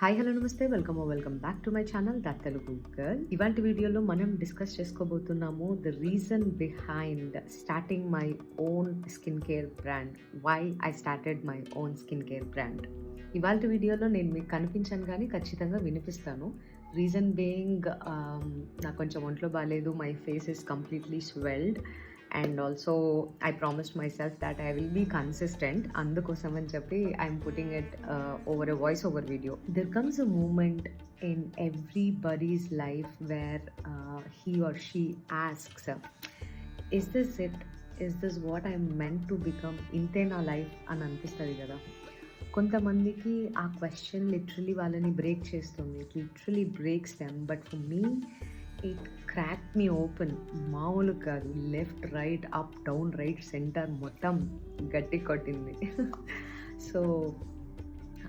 Hi hello నమస్తే welcome back to my channel that Telugu girl. ఇవాంటి వీడియోలో మనం డిస్కస్ చేసుకోబోతున్నాము the reason behind starting my own skin care brand. Why I started my own skin care brand. ఇవాళ వీడియోలో నేను మీకు కనిపించాను కానీ ఖచ్చితంగా వినిపిస్తాను. రీజన్ బీయింగ్ నాకు కొంచెం ఒంట్లో బాగాలేదు, my face is completely swelled and also I promised myself that I will be consistent. అందుకోసం అని చెప్పి I'm putting it over a voice over video. There comes a moment in everybody's life where he or she asks, is this it? Is this what I'm meant to become? ఇంతే నా life అని అనిపిస్తుంది కదా. కొంతమందికి ఆ question literally వాళ్ళని break చేస్తుంది. It literally breaks them. But for me it crack me open. మామూలు కాదు, left right up down right center మొత్తం గట్టి కొట్టింది. So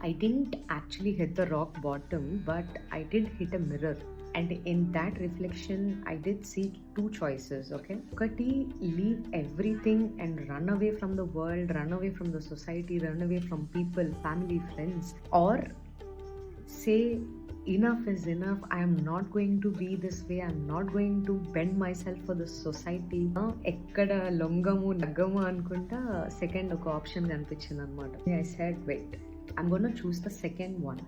I didn't actually hit the rock bottom, but I did hit a mirror. And in that reflection I did see two choices. Okay, ఒకటి leave everything and run away from the world, run away from the society, run away from people, family, friends, or say enough is enough. I am not going to be this way. I am not going to bend myself for the society. ekkada longamu naggamu anukunta second oka option kanipichindi anamata. I said wait, I'm going to choose the second one.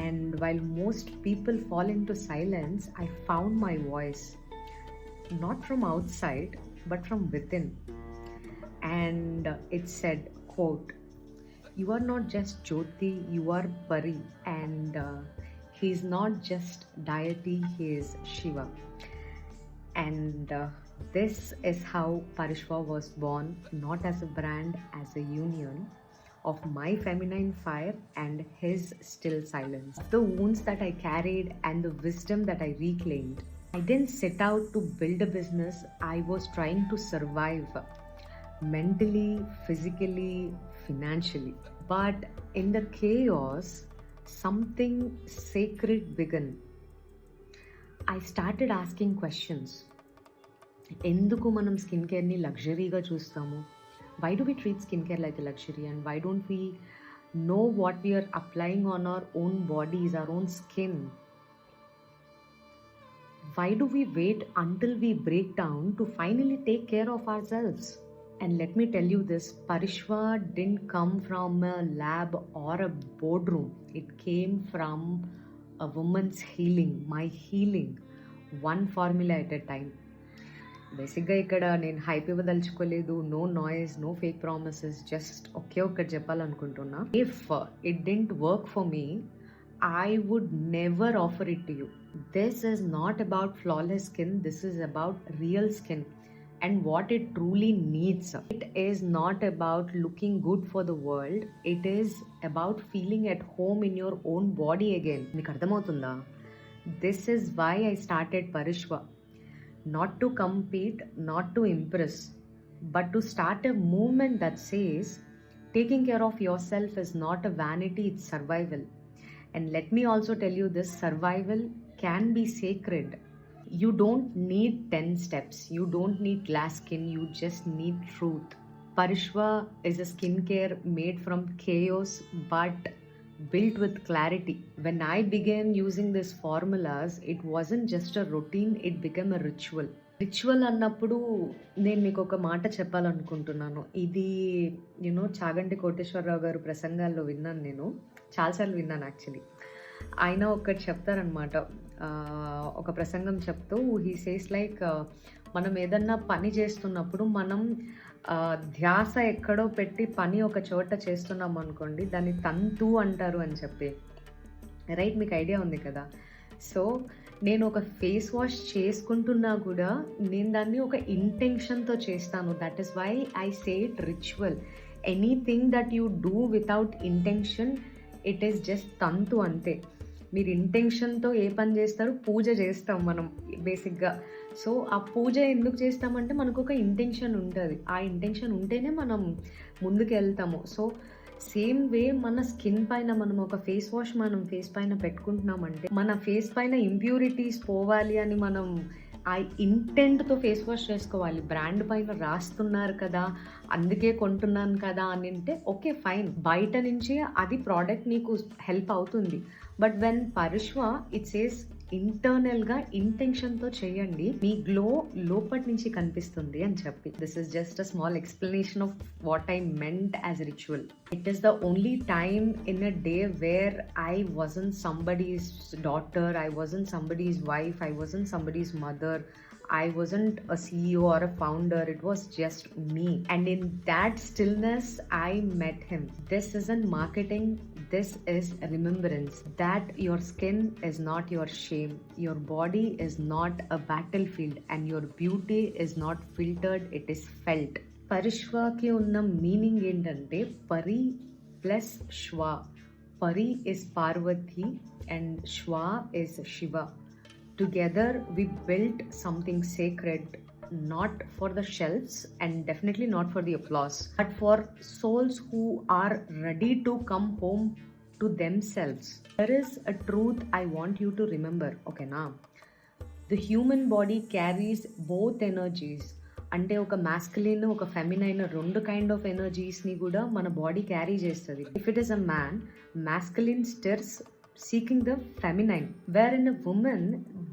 And while most people fall into silence, I found my voice, not from outside but from within. And it said, quote, you are not just Jyoti, you are Pari. And he is not just deity, he is Shiva. And this is how Parishva was born, not as a brand, as a union of my feminine fire and his still silence. The wounds that I carried and the wisdom that I reclaimed. I didn't set out to build a business. I was trying to survive mentally, physically, financially. But in the chaos, something sacred began. I started asking questions. ఎందుకు మనం skin కేర్ని లగ్జరీగా చూస్తాము? Why do we treat skincare like a luxury? And why don't we know what we are applying on our own bodies, our own skin? Why do we wait until we break down to finally take care of ourselves? And let me tell you this, Parishva didn't come from a lab or a boardroom. It came from a woman's healing, my healing, one formula at a time. బేసిక్గా ఇక్కడ నేను hype ఇవ్వదలుచుకోలేదు. No noise, no fake promises, just ఒక్కటి చెప్పాలనుకుంటున్నా. If it didn't work for me, I would never offer it to you. This is not about flawless skin. This is about real skin and what it truly needs. It is not about looking good for the world. It is about feeling at home in your own body again. Meeku ardhamautunda? This is why I started Parishva. Not to compete, not to impress, but to start a movement that says taking care of yourself is not a vanity, it's survival. And let me also tell you this, survival can be sacred. You don't need 10 steps. You don't need glass skin. You just need truth. Parishva is a skincare made from chaos but built with clarity. When I began using these formulas, it wasn't just a routine, it became a ritual. Ritual అన్నప్పుడు నేను మీకు ఒక మాట చెప్పాలనుకుంటున్నాను. ఇది చాగంటి కోటేశ్వరరావు గారు ప్రసంగాల్లో విన్నాను. నేను చాలాసార్లు విన్నాను యాక్చువల్లీ. ఆయన ఒకటి చెప్తారనమాట, ఒక ప్రసంగం చెప్తూ హీ సేస్ లైక్, మనం ఏదన్నా పని చేస్తున్నప్పుడు మనం ధ్యాస ఎక్కడో పెట్టి పని ఒక చోట చేస్తున్నాం అనుకోండి, దాన్ని తంతు అంటారు అని చెప్పి. రైట్, మీకు ఐడియా ఉంది కదా. సో నేను ఒక ఫేస్ వాష్ చేసుకుంటున్నా కూడా నేను దాన్ని ఒక ఇంటెన్షన్తో చేస్తాను. That is why I say it ritual. Anything that you do without intention, it is just తంతు అంతే. మీరు ఇంటెన్షన్తో ఏ పని చేస్తారు? పూజ చేస్తాం మనం బేసిక్గా. సో ఆ పూజ ఎందుకు చేస్తామంటే మనకు ఒక ఇంటెన్షన్ ఉంటుంది. ఆ ఇంటెన్షన్ ఉంటేనే మనం ముందుకు వెళ్తాము. సో సేమ్ వే మన స్కిన్ పైన మనం ఒక ఫేస్ వాష్ మనం ఫేస్ పైన పెట్టుకుంటున్నామంటే మన ఫేస్ పైన ఇంప్యూరిటీస్ పోవాలి అని మనం ఆ ఇంటెంట్తో ఫేస్ వాష్ చేసుకోవాలి. బ్రాండ్ పైన రాస్తున్నారు కదా, అందుకే కొంటున్నాను కదా అని అంటే ఓకే ఫైన్, బయట నుంచి అది ప్రోడక్ట్ నీకు హెల్ప్ అవుతుంది. బట్ వెన్ పరిష్వ ఇట్ సేస్ ఇంటర్నల్గా ఇంటెన్షన్తో చేయండి, మీ గ్లో లోపటి నుంచి కనిపిస్తుంది అని చెప్పి. This is just a small explanation of what I meant as ritual. It is the only time in a day where I wasn't somebody's daughter, I wasn't somebody's wife, I wasn't somebody's mother, I wasn't a CEO or a founder, it was just me. And in that stillness, I met him. This isn't marketing, this is remembrance that your skin is not your shame, your body is not a battlefield, and your beauty is not filtered, it is felt. పరిష్వాకి ఉన్న meaning ఏంటంటే పరి plus శ్వ. Pari is Parvati and Shwa is Shiva. Together we built something sacred, not for the shelves and definitely not for the applause, but for souls who are ready to come home to themselves. There is a truth I want you to remember, okay na? The human body carries both energies. అంటే ఒక masculine ఒక feminine రెండు kind of ఎనర్జీస్ని కూడా మన body carry చేస్తుంది. If it is a man, masculine stirs seeking the feminine, where in a women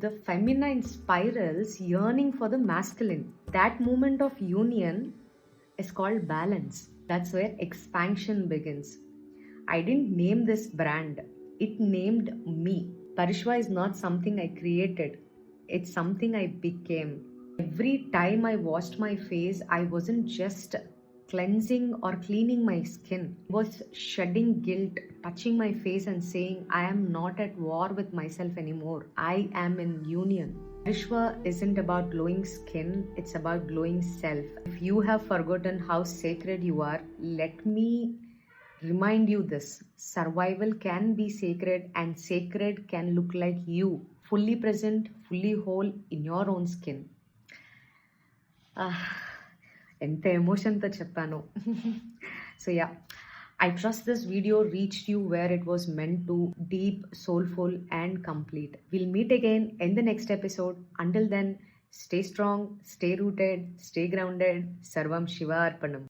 the feminine spirals yearning for the masculine. That moment of union is called balance. That's where expansion begins. I didn't name this brand, it named me. Parishva is not something I created, it's something I became. Every time I washed my face, I wasn't just cleansing or cleaning my skin. I was shedding guilt, touching my face and saying, I am not at war with myself anymore. I am in union. Parishva isn't about glowing skin, it's about glowing self. If you have forgotten how sacred you are, let me remind you this. Survival can be sacred, and sacred can look like you, fully present, fully whole in your own skin. ఎంత ఎమోషన్తో చెప్పాను. So yeah, I trust this video reached you where it was meant to, deep, soulful and complete. We'll meet again in the next episode. Until then, stay strong, stay rooted, stay grounded. Sarvam Shivarpanam.